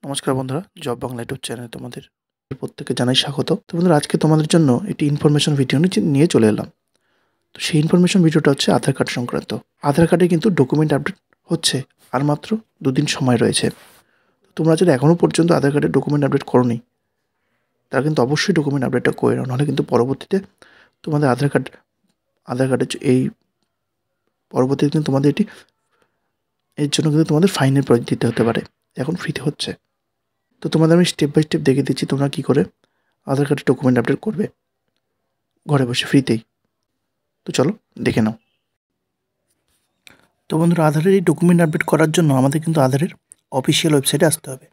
নমস্কার বন্ধুরা, job Bangla YouTube চ্যানেলে তোমাদের প্রত্যেককে জানাই স্বাগত। তো বন্ধুরা, আজকে তোমাদের জন্য একটি ইনফরমেশন ভিডিও নিয়ে চলে এলাম। তো সেই ইনফরমেশন ভিডিওটা হচ্ছে আধার কার্ড সংক্রান্ত। আধার কার্ডে কিন্তু ডকুমেন্ট আপডেট হচ্ছে আর মাত্র 2 দিন সময় রয়েছে। তোমরা যদি এখনও পর্যন্ত আধার কার্ডের ডকুমেন্ট আপডেট করোনি, তারা কিন্তু অবশ্যই ডকুমেন্ট আপডেটটা করে নাও, নাহলে কিন্তু পরবর্তীতে তোমাদের আধার কার্ডের এই পরবর্তীতে কিন্তু তোমাদের এর জন্য কিন্তু তোমাদের ফাইনের প্রয়োজন দিতে হতে পারে। এখন ফ্রিতে হচ্ছে। তো তোমাদের আমি স্টেপ বাই স্টেপ দেখিয়ে দিচ্ছি তোমরা কী করে আধার কার্ডের ডকুমেন্ট আপডেট করবে ঘরে বসে ফ্রিতেই। তো চলো দেখে নাও। তো বন্ধুরা, আধারের এই ডকুমেন্ট আপডেট করার জন্য আমাদের কিন্তু আধারের অফিসিয়াল ওয়েবসাইটে আসতে হবে।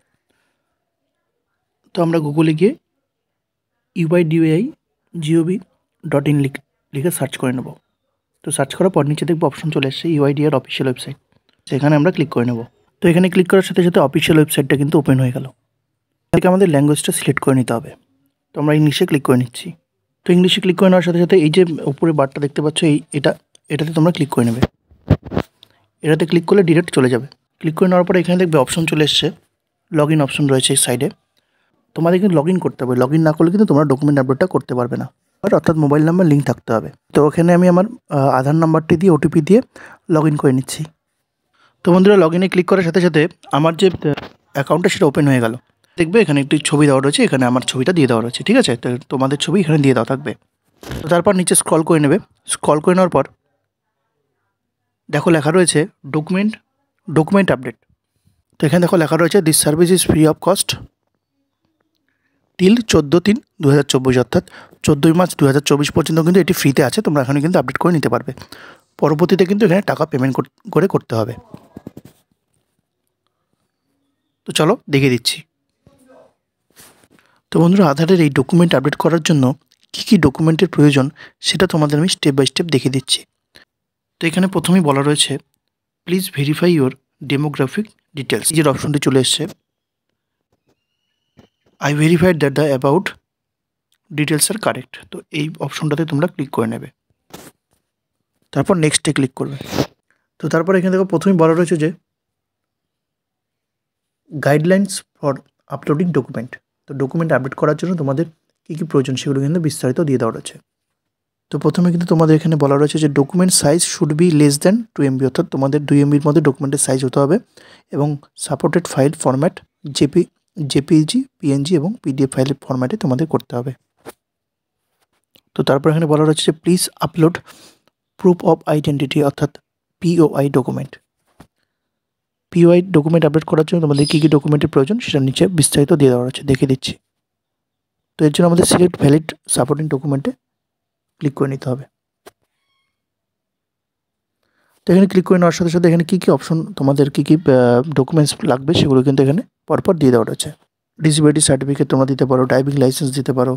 তো আমরা গুগলে গিয়ে uidai.gov.in লিখে সার্চ করে নেব। তো সার্চ করার পর নিচে দেখবো অপশন চলে এসছে ইউআইডিআর অফিসিয়াল ওয়েবসাইট। সেখানে আমরা ক্লিক করে নেব। তো এখানে ক্লিক করার সাথে সাথে অফিসিয়াল ওয়েবসাইটটা কিন্তু ওপেন হয়ে গেল। এখানে আমাদের ল্যাঙ্গুয়েজটা সিলেক্ট করে নিতে হবে। তো আমরা ইংলিশে ক্লিক করে নিচ্ছি। তো ইংলিশে ক্লিক করে নেওয়ার সাথে সাথে এই যে উপরে বারটা দেখতে পাচ্ছ, এটাতে তোমরা ক্লিক করে নেবে। এটাতে ক্লিক করলে ডিরেক্ট চলে যাবে। ক্লিক করে নেওয়ার পরে এখানে দেখবে অপশন চলে এসছে, লগ ইন অপশন রয়েছে এই সাইডে। তোমাদের কিন্তু লগ ইন করতে হবে। লগ ইন না করলে কিন্তু তোমরা ডকুমেন্ট আপডেটটা করতে পারবে না, অর্থাৎ মোবাইল নাম্বার লিঙ্ক থাকতে হবে। তো ওখানে আমি আমার আধার নাম্বারটি দিয়ে ওটিপি দিয়ে লগ ইন করে নিচ্ছি। তো বন্ধুরা, লগ ইনে ক্লিক করার সাথে সাথে আমার যে অ্যাকাউন্টটা সেটা ওপেন হয়ে গেল। দেখবে এখানে একটি ছবি দেওয়া রয়েছে, এখানে আমার ছবিটা দিয়ে দেওয়া রয়েছে। ঠিক আছে, তো তোমাদের ছবি এখানে দিয়ে দেওয়া থাকবে। তো তারপর নিচে স্ক্রল করে নেবে। স্ক্রল করে নেওয়ার পর দেখো লেখা রয়েছে ডকুমেন্ট আপডেট। তো এখানে দেখো লেখা রয়েছে this service is free of cost till 14/3/2024, অর্থাৎ 14 মার্চ 2024 পর্যন্ত কিন্তু এটি ফ্রিতে আছে। তোমরা এখানে কিন্তু আপডেট করে নিতে পারবে। পরবর্তীতে কিন্তু এখানে টাকা পেমেন্ট করে করতে হবে। তো চলো দেখিয়ে দিচ্ছি। তো বন্ধুরা, আধারের এই ডকুমেন্ট আপডেট করার জন্য কী কী ডকুমেন্টের প্রয়োজন সেটা তোমাদের আমি স্টেপ বাই স্টেপ দেখিয়ে দিচ্ছি। তো এখানে প্রথমেই বলা রয়েছে please verify your demographic details. এই যে অপশনটি চলে এসছে, I verified that the about details are correct. তো এই অপশনটাতে তোমরা ক্লিক করে নেবে। তারপর নেক্সটে ক্লিক করবে। তো তারপর এখানে দেখো প্রথমেই বলা রয়েছে যে গাইডলাইন্স ফর আপলোডিং ডকুমেন্ট। তো ডকুমেন্ট আপডেট করার জন্য তোমাদের কী কী প্রয়োজন সেগুলো কিন্তু বিস্তারিত দিয়ে দেওয়া রয়েছে। তো প্রথমে কিন্তু তোমাদের এখানে বলা রয়েছে যে document size should be less than 2 MB, অর্থাৎ তোমাদের 2 MBর মধ্যে ডকুমেন্টের সাইজ হতে হবে এবং supported file format JPEG, PNG এবং পিডিএফ ফাইলের ফরম্যাটে তোমাদের করতে হবে। তো তারপর এখানে বলা রয়েছে যে please upload proof of identity, অর্থাৎ POI document. POI document update করার জন্য তোমাদের কী কী ডকুমেন্টের প্রয়োজন সেটা নিচে বিস্তারিত দিয়ে দেওয়া রয়েছে, দেখিয়ে দিচ্ছি। তো এর জন্য আমাদের সিলেক্ট ভ্যালিড সাপোর্টিং ডকুমেন্টে ক্লিক করে নিতে হবে। তো এখানে ক্লিক করে নেওয়ার সাথে সাথে এখানে কী কী অপশন, তোমাদের কী কী ডকুমেন্টস লাগবে সেগুলো কিন্তু এখানে পরপর দিয়ে দেওয়া রয়েছে। ডিসেবিলিটি সার্টিফিকেট তোমরা দিতে পারো, ড্রাইভিং লাইসেন্স দিতে পারো,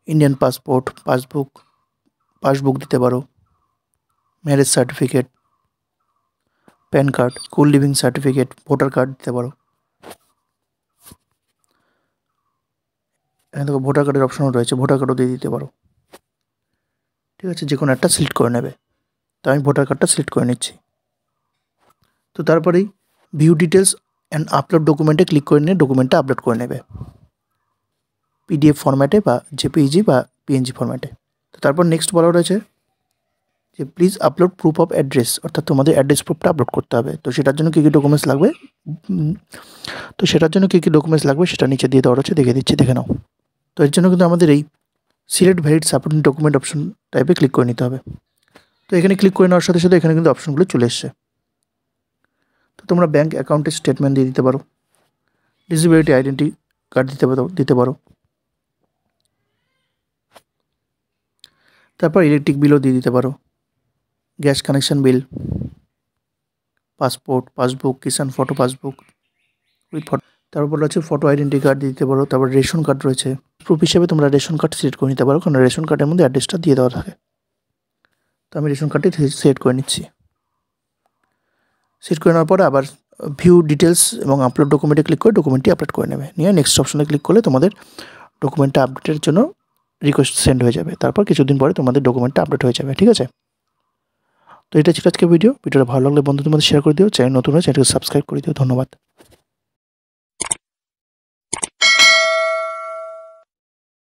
ইন্ডিয়ান পাসবুক দিতে পারো, marriage certificate, pan card, school living certificate, voter card দিতে পারো। এখানে দেখো ভোটার কার্ডের অপশনও রয়েছে, ভোটার কার্ডও দিয়ে দিতে পারো। ঠিক আছে, যে কোনো একটা সিলেক্ট করে নেবে। তো আমি ভোটার কার্ডটা সিলেক্ট করে নিচ্ছি। তো তারপরেই ভিউ ডিটেলস অ্যান্ড আপলোড ডকুমেন্টে ক্লিক করে নিয়ে ডকুমেন্টটা আপলোড করে নেবে পিডিএফ ফরম্যাটে বা জেপিইজি বা পিএনজি ফরম্যাটে। তো তারপর নেক্সট বলা রয়েছে যে please upload proof of address, অর্থাৎ তোমাদের অ্যাড্রেস প্রুফটা আপলোড করতে হবে। তো সেটার জন্য কী কী ডকুমেন্টস লাগবে সেটা নিচে দিয়ে দেওয়া রয়েছে, দেখে দিচ্ছি, দেখে নাও। তো এর জন্য কিন্তু আমাদের এই select valid supporting document option টাইপে ক্লিক করে নিতে হবে। তো এখানে ক্লিক করে নেওয়ার সাথে সাথে এখানে কিন্তু অপশনগুলো চলে এসছে। তো তোমরা ব্যাঙ্ক অ্যাকাউন্টের স্টেটমেন্ট দিয়ে দিতে পারো, ডিসেবিলিটি আইডেন্টি কার্ড দিতে পারো। তারপর ইলেকট্রিক বিলও দিয়ে দিতে পারো, gas connection bill, passbook, Kisan photo passbook with photo. তারপর রয়েছে ফটো আইডেন্টি কার্ড দিতে পারো। তারপর রেশন কার্ড রয়েছে, প্রুফ হিসেবে তোমরা রেশন কার্ড সিলেক্ট করে নিতে পারো, কারণ রেশন কার্ডের মধ্যে অ্যাড্রেসটা দিয়ে দেওয়া থাকে। তো আমি রেশন কার্ডটি সিলেক্ট করে নিচ্ছি। সিলেক্ট করে নেওয়ার পরে আবার ভিউ ডিটেলস এবং আপলোড ডকুমেন্টে ক্লিক করে ডকুমেন্টটি আপলোড করে নেবে। নিয়ে নেক্সট অপশনে ক্লিক করলে তোমাদের ডকুমেন্টটা আপডেটের জন্য রিকোয়েস্ট সেন্ড হয়ে যাবে। তারপর কিছুদিন পরে তোমাদের ডকুমেন্টটা আপডেট হয়ে যাবে। ঠিক আছে, তো এটা ছিল আজকে ভিডিওটা ভালো লাগলে বন্ধুদের মধ্যে শেয়ার করে দিও, চ্যানেল নতুন হলে চ্যানেলকে সাবস্ক্রাইব করে দিও। ধন্যবাদ।